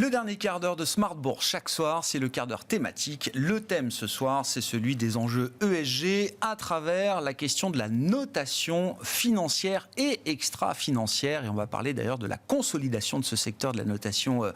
Le dernier quart d'heure de Smart Bourse chaque soir, c'est le quart d'heure thématique. Le thème ce soir, c'est celui des enjeux ESG à travers la question de la notation financière et extra-financière. Et on va parler d'ailleurs de la consolidation de ce secteur de la notation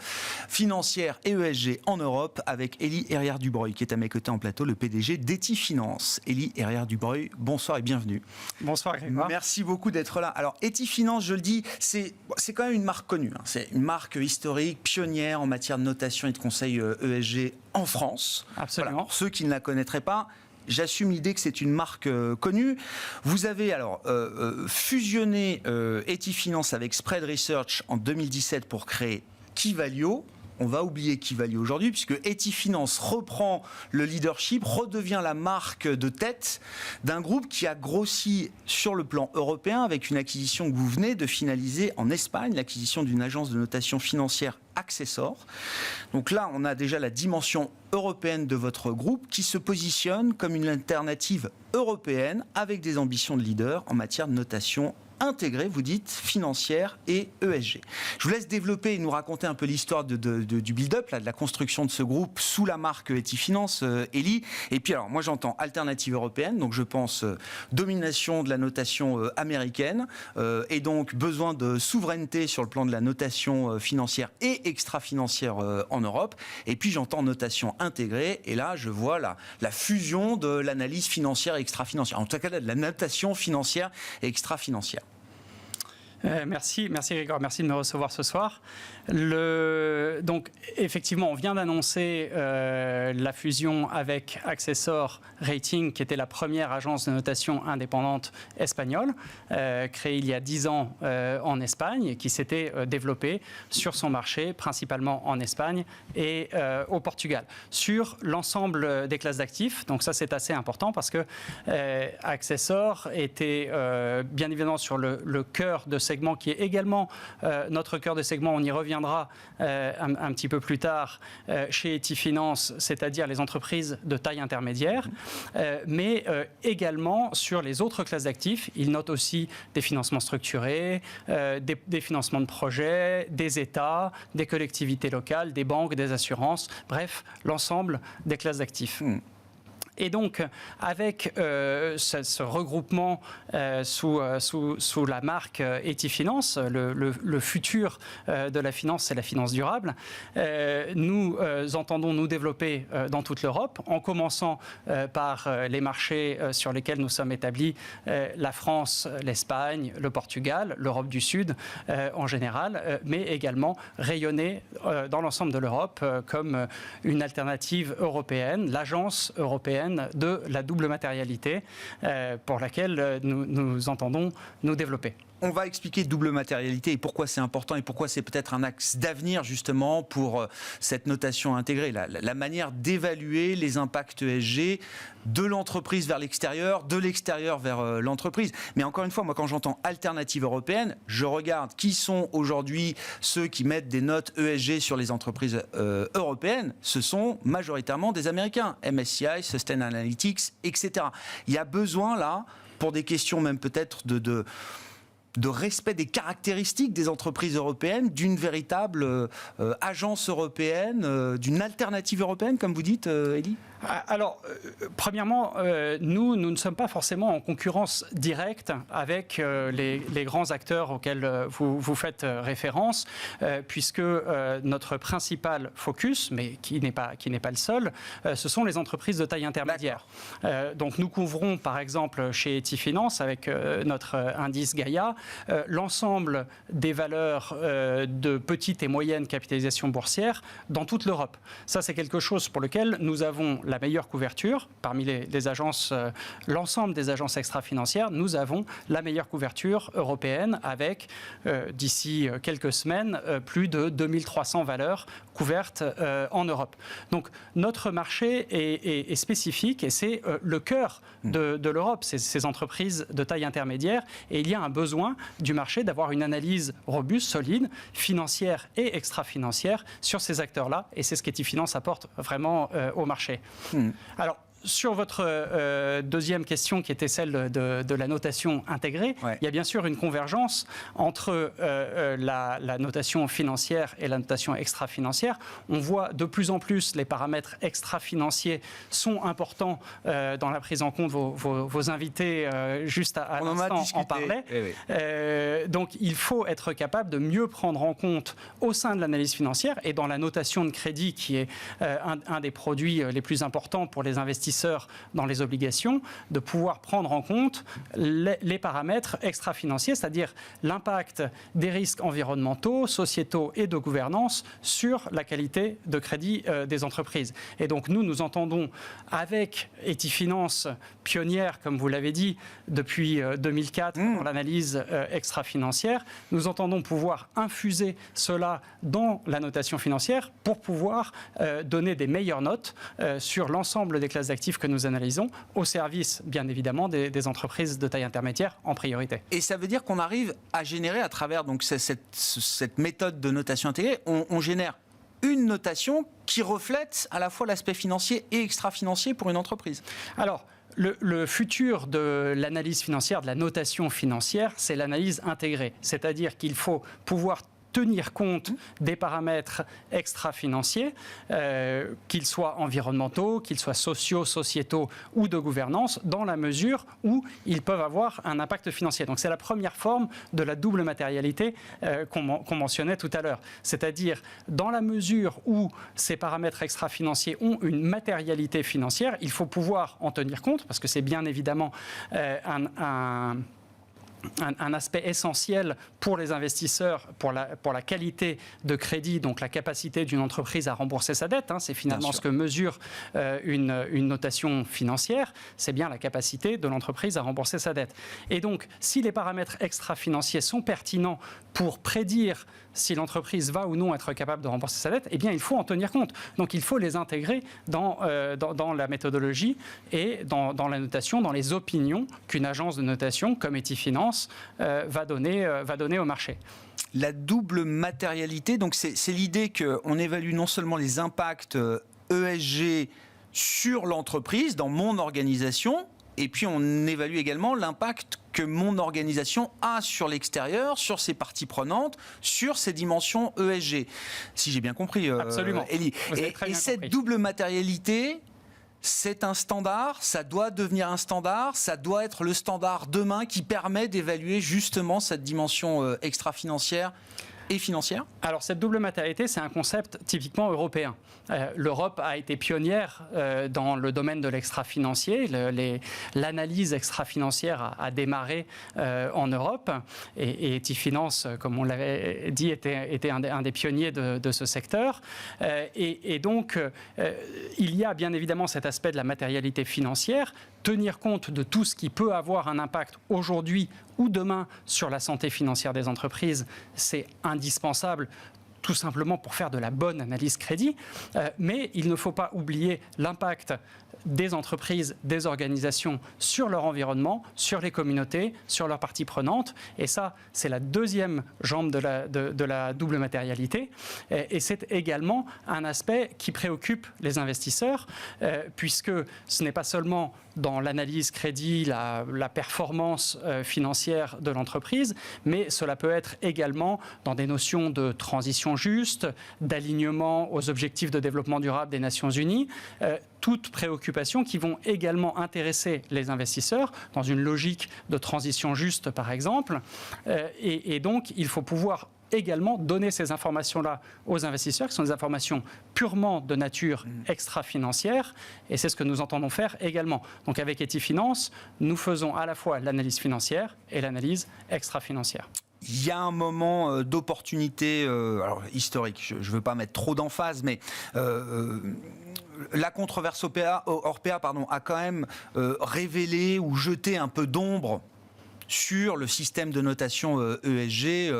financière et ESG en Europe avec Élie Herrière-Dubreuil qui est à mes côtés en plateau, le PDG d'Etifinance. Élie Herrière-Dubreuil, bonsoir et bienvenue. Bonsoir Grégoire. Merci beaucoup d'être là. Alors Etifinance, je le dis, c'est quand même une marque connue. C'est une marque historique, pionnière en matière de notation et de conseil ESG en France. Absolument. Voilà, pour ceux qui ne la connaîtraient pas, j'assume l'idée que c'est une marque connue. Vous avez alors fusionné Etifinance avec Spread Research en 2017 pour créer Qivalio. On va oublier Qivalio aujourd'hui puisque Etifinance reprend le leadership, redevient la marque de tête d'un groupe qui a grossi sur le plan européen avec une acquisition que vous venez de finaliser en Espagne, l'acquisition d'une agence de notation financière Accessor. Donc là, on a déjà la dimension européenne de votre groupe qui se positionne comme une alternative européenne avec des ambitions de leader en matière de notation intégrée, vous dites, financière et ESG. Je vous laisse développer et nous raconter un peu l'histoire du build-up, là, de la construction de ce groupe sous la marque Etifinance, Élie. Et puis alors, moi j'entends alternative européenne, donc je pense domination de la notation américaine et donc besoin de souveraineté sur le plan de la notation financière et extra-financière en Europe. Et puis j'entends notation intégrée et là je vois la fusion de l'analyse financière et extra-financière. En tout cas, de la notation financière et extra-financière. Merci Grégoire, merci de me recevoir ce soir. Donc effectivement, on vient d'annoncer la fusion avec Accessor Rating, qui était la première agence de notation indépendante espagnole, créée il y a 10 ans en Espagne, et qui s'était développée sur son marché, principalement en Espagne et au Portugal, sur l'ensemble des classes d'actifs. Donc ça, c'est assez important parce que Accessor était bien évidemment sur le cœur de segment qui est également notre cœur de segment, on y reviendra un petit peu plus tard chez Etifinance, c'est-à-dire les entreprises de taille intermédiaire, mais également sur les autres classes d'actifs. Il note aussi des financements structurés, des financements de projets, des États, des collectivités locales, des banques, des assurances, bref, l'ensemble des classes d'actifs. Et donc, avec ce regroupement sous la marque Etifinance, le futur de la finance, c'est la finance durable, nous entendons nous développer dans toute l'Europe, en commençant par les marchés sur lesquels nous sommes établis, la France, l'Espagne, le Portugal, l'Europe du Sud en général, mais également rayonner dans l'ensemble de l'Europe comme une alternative européenne, l'agence européenne de la double matérialité pour laquelle nous entendons nous développer. On va expliquer double matérialité et pourquoi c'est important et pourquoi c'est peut-être un axe d'avenir justement pour cette notation intégrée, la manière d'évaluer les impacts ESG de l'entreprise vers l'extérieur, de l'extérieur vers l'entreprise. Mais encore une fois, moi quand j'entends alternative européenne, je regarde qui sont aujourd'hui ceux qui mettent des notes ESG sur les entreprises européennes. Ce sont majoritairement des Américains, MSCI, Sustainalytics, etc. Il y a besoin là, pour des questions même peut-être de respect des caractéristiques des entreprises européennes, d'une véritable agence européenne, d'une alternative européenne, comme vous dites, Élie ? Alors, premièrement, nous ne sommes pas forcément en concurrence directe avec les grands acteurs auxquels vous faites référence, puisque notre principal focus, mais qui n'est pas le seul, ce sont les entreprises de taille intermédiaire. Donc, nous couvrons, par exemple, chez Etifinance, avec notre indice Gaïa, l'ensemble des valeurs de petite et moyenne capitalisation boursière dans toute l'Europe. Ça, c'est quelque chose pour lequel nous avons la meilleure couverture. Parmi les agences, l'ensemble des agences extra-financières, nous avons la meilleure couverture européenne avec, d'ici quelques semaines, plus de 2300 valeurs couvertes en Europe. Donc, notre marché est spécifique et c'est le cœur de l'Europe, ces entreprises de taille intermédiaire. Et il y a un besoin du marché d'avoir une analyse robuste, solide, financière et extra-financière sur ces acteurs-là. Et c'est ce qu'Etifinance apporte vraiment au marché. Alors, sur votre deuxième question qui était celle de la notation intégrée, il y a bien sûr une convergence entre la notation financière et la notation extra-financière. On voit de plus en plus les paramètres extra-financiers sont importants dans la prise en compte. Vos invités juste à l'instant en parlaient. Donc il faut être capable de mieux prendre en compte au sein de l'analyse financière et dans la notation de crédit qui est un des produits les plus importants pour les investisseurs dans les obligations, de pouvoir prendre en compte les paramètres extra-financiers, c'est-à-dire l'impact des risques environnementaux, sociétaux et de gouvernance sur la qualité de crédit des entreprises. Et donc nous entendons avec Etifinance, pionnière, comme vous l'avez dit, depuis 2004 pour l'analyse extra-financière, nous entendons pouvoir infuser cela dans la notation financière pour pouvoir donner des meilleures notes sur l'ensemble des classes d'actifs que nous analysons, au service, bien évidemment, des entreprises de taille intermédiaire en priorité. Et ça veut dire qu'on arrive à générer, à travers donc, cette méthode de notation intégrée, on génère une notation qui reflète à la fois l'aspect financier et extra-financier pour une entreprise. Alors, le futur de l'analyse financière, de la notation financière, c'est l'analyse intégrée. C'est-à-dire qu'il faut pouvoir tenir compte des paramètres extra-financiers, qu'ils soient environnementaux, qu'ils soient sociaux, sociétaux ou de gouvernance, dans la mesure où ils peuvent avoir un impact financier. Donc c'est la première forme de la double matérialité qu'on mentionnait tout à l'heure. C'est-à-dire, dans la mesure où ces paramètres extra-financiers ont une matérialité financière, il faut pouvoir en tenir compte, parce que c'est bien évidemment un aspect essentiel pour les investisseurs, pour la qualité de crédit, donc la capacité d'une entreprise à rembourser sa dette. C'est finalement ce que mesure une notation financière, c'est bien la capacité de l'entreprise à rembourser sa dette. Et donc, si les paramètres extra-financiers sont pertinents pour prédire si l'entreprise va ou non être capable de rembourser sa dette, eh bien, il faut en tenir compte. Donc, il faut les intégrer dans la méthodologie et dans la notation, dans les opinions qu'une agence de notation comme Etifinance va donner au marché. La double matérialité, donc c'est l'idée qu'on évalue non seulement les impacts ESG sur l'entreprise, dans mon organisation, et puis on évalue également l'impact que mon organisation a sur l'extérieur, sur ses parties prenantes, sur ses dimensions ESG. Si j'ai bien compris, Absolument. Elie. Et cette double matérialité, c'est un standard, ça doit devenir un standard, ça doit être le standard demain qui permet d'évaluer justement cette dimension extra-financière et financière. Alors cette double matérialité, c'est un concept typiquement européen. L'Europe a été pionnière dans le domaine de l'extra-financier. L'analyse extra-financière a démarré en Europe et Etifinance, comme on l'avait dit, était un des pionniers de ce secteur. Et donc, il y a bien évidemment cet aspect de la matérialité financière, tenir compte de tout ce qui peut avoir un impact aujourd'hui ou demain sur la santé financière des entreprises, c'est indispensable tout simplement pour faire de la bonne analyse crédit. Mais il ne faut pas oublier l'impact des entreprises, des organisations sur leur environnement, sur les communautés, sur leurs parties prenantes. Et ça, c'est la deuxième jambe de la double matérialité. Et c'est également un aspect qui préoccupe les investisseurs, puisque ce n'est pas seulement dans l'analyse crédit, la performance financière de l'entreprise, mais cela peut être également dans des notions de transition juste, d'alignement aux objectifs de développement durable des Nations Unies, toutes préoccupations qui vont également intéresser les investisseurs dans une logique de transition juste, par exemple. Et donc, il faut pouvoir également donner ces informations-là aux investisseurs, qui sont des informations purement de nature extra-financière, et c'est ce que nous entendons faire également. Donc avec Etifinance, nous faisons à la fois l'analyse financière et l'analyse extra-financière. Il y a un moment d'opportunité alors historique, je ne veux pas mettre trop d'emphase, mais la controverse Orpea a quand même révélé ou jeté un peu d'ombre sur le système de notation ESG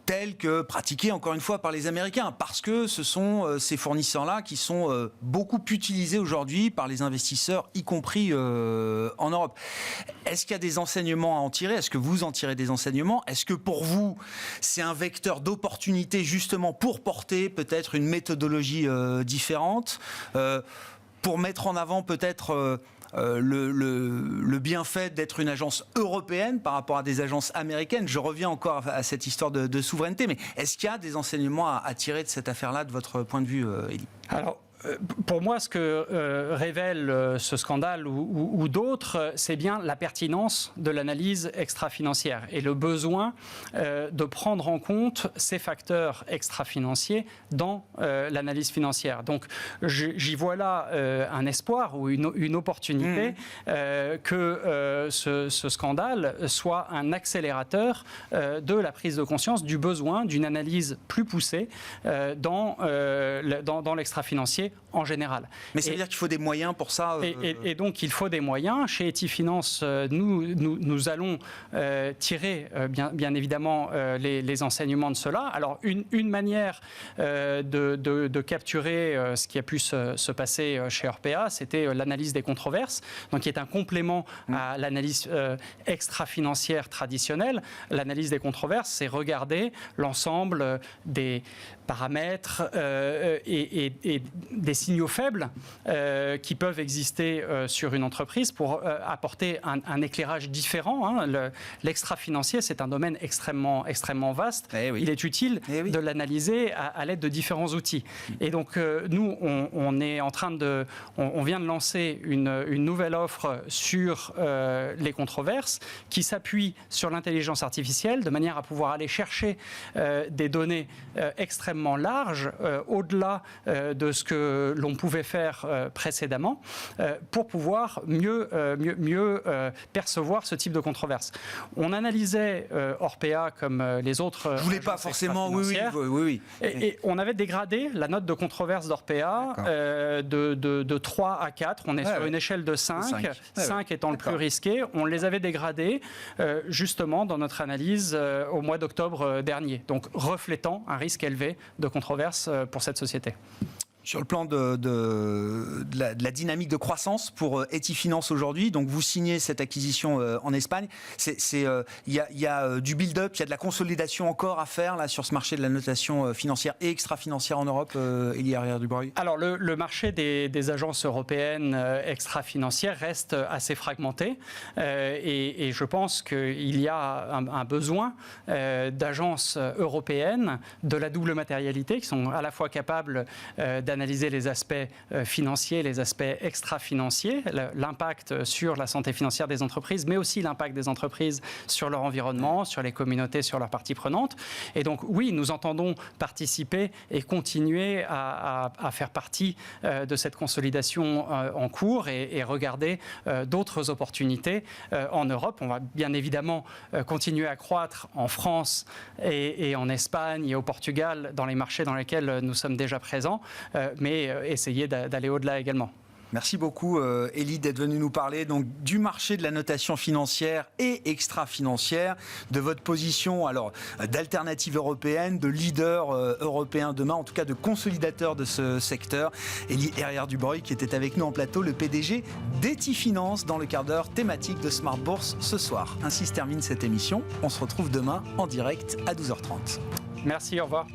tel que pratiqué encore une fois par les Américains, parce que ce sont ces fournisseurs-là qui sont beaucoup utilisés aujourd'hui par les investisseurs, y compris en Europe. Est-ce qu'il y a des enseignements à en tirer? Est-ce que vous en tirez des enseignements? Est-ce que pour vous, c'est un vecteur d'opportunité justement pour porter peut-être une méthodologie différente pour mettre en avant peut-être le bienfait d'être une agence européenne par rapport à des agences américaines. Je reviens encore à cette histoire de souveraineté, mais est-ce qu'il y a des enseignements à tirer de cette affaire-là, de votre point de vue, Élie ? Alors, pour moi, ce que révèle ce scandale ou d'autres, c'est bien la pertinence de l'analyse extra-financière et le besoin de prendre en compte ces facteurs extra-financiers dans l'analyse financière. Donc, j'y vois là un espoir ou une opportunité que ce scandale soit un accélérateur de la prise de conscience du besoin d'une analyse plus poussée dans l'extra-financier en général. Mais ça veut dire qu'il faut des moyens pour ça et donc, il faut des moyens. Chez Etifinance, nous allons tirer, bien évidemment, les enseignements de cela. Alors, une manière de capturer ce qui a pu se passer chez Orpea, c'était l'analyse des controverses, donc qui est un complément à l'analyse extra-financière traditionnelle. L'analyse des controverses, c'est regarder l'ensemble des paramètres et des signaux faibles qui peuvent exister sur une entreprise pour apporter un éclairage différent. L'extra-financier, c'est un domaine extrêmement vaste. Il est utile de l'analyser à l'aide de différents outils. Et donc, nous, on est en train on vient de lancer une nouvelle offre sur les controverses qui s'appuie sur l'intelligence artificielle de manière à pouvoir aller chercher des données extrêmement larges, au-delà de ce que l'on pouvait faire précédemment, pour pouvoir mieux percevoir ce type de controverse. On analysait Orpea comme les autres. Je voulais pas forcément, oui. Et on avait dégradé la note de controverse d'Orpea de 3 à 4. On est sur une échelle de 5, 5 étant le plus risqué. On les avait dégradés justement dans notre analyse au mois d'octobre dernier, donc reflétant un risque élevé de controverse pour cette société. Sur le plan de la dynamique de croissance pour Etifinance aujourd'hui, donc vous signez cette acquisition en Espagne. Il y a du build-up, il y a de la consolidation encore à faire là, sur ce marché de la notation financière et extra-financière en Europe, Élie Arrière-Dubreuil. Alors le marché des agences européennes extra-financières reste assez fragmenté et je pense qu'il y a un besoin d'agences européennes de la double matérialité qui sont à la fois capables d'analyser les aspects financiers, les aspects extra-financiers, l'impact sur la santé financière des entreprises, mais aussi l'impact des entreprises sur leur environnement, sur les communautés, sur leurs parties prenantes. Et donc, oui, nous entendons participer et continuer à faire partie de cette consolidation en cours et regarder d'autres opportunités en Europe. On va bien évidemment continuer à croître en France et en Espagne et au Portugal, dans les marchés dans lesquels nous sommes déjà présents, mais essayer d'aller au-delà également. Merci beaucoup, Élie, d'être venu nous parler donc, du marché de la notation financière et extra-financière, de votre position alors d'alternative européenne, de leader européen demain, en tout cas de consolidateur de ce secteur. Élie Arrière-Dubreuil qui était avec nous en plateau, le PDG d'Etifinance dans le quart d'heure thématique de Smart Bourse ce soir. Ainsi se termine cette émission. On se retrouve demain en direct à 12h30. Merci, au revoir.